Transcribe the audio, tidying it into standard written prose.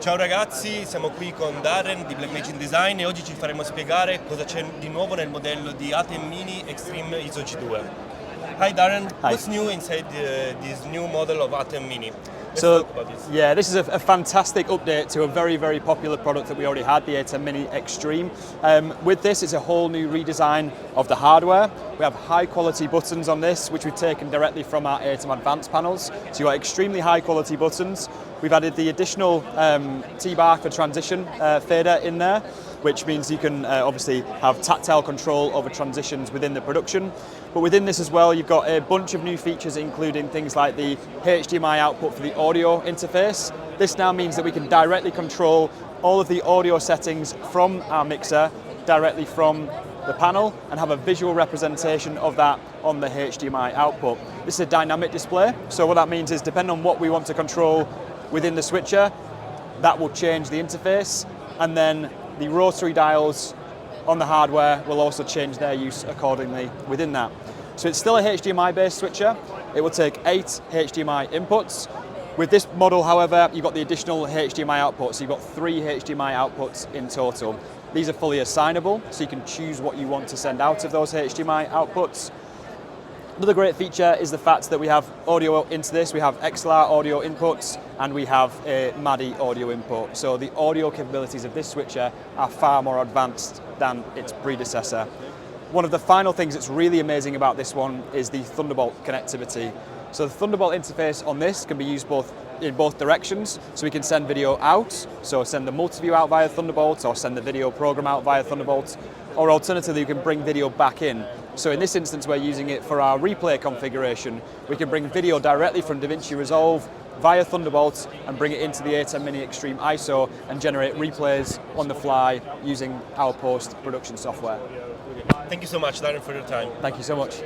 Ciao ragazzi, siamo qui con Darren di Blackmagic Design e oggi ci faremo spiegare cosa c'è di nuovo nel modello di Atem Mini Extreme ISO G2. Hi Darren, what's new inside this new model of Atem Mini? Let's talk about this. Yeah, this is a fantastic update to a very, very popular product that we already had, the Atem Mini Extreme. With this, it's a whole new redesign of the hardware. We have high quality buttons on this, which we've taken directly from our Atem Advanced panels. So you've got extremely high quality buttons. We've added the additional T-bar for transition fader in there, which means you can obviously have tactile control over transitions within the production. But within this as well, you've got a bunch of new features, including things like the HDMI output for the audio interface. This now means that we can directly control all of the audio settings from our mixer directly from the panel and have a visual representation of that on the HDMI output. This is a dynamic display, so what that means is depending on what we want to control within the switcher, that will change the interface, and then the rotary dials on the hardware will also change their use accordingly within that. So it's still a HDMI based switcher. It will take 8 HDMI inputs. With this model, however, you've got the additional HDMI outputs, so you've got 3 HDMI outputs in total. These are fully assignable, so you can choose what you want to send out of those HDMI outputs. Another great feature is the fact that we have audio into this. We have XLR audio inputs and we have a MADI audio input. So the audio capabilities of this switcher are far more advanced than its predecessor. One of the final things that's really amazing about this one is the Thunderbolt connectivity. So the Thunderbolt interface on this can be used in both directions. So we can send video out, so send the multi-view out via Thunderbolt or send the video program out via Thunderbolt, or alternatively you can bring video back in. So in this instance we're using it for our replay configuration. We can bring video directly from DaVinci Resolve via Thunderbolt and bring it into the Atem Mini Extreme ISO and generate replays on the fly using our post-production software. Thank you so much, Darren, for your time. Thank you so much.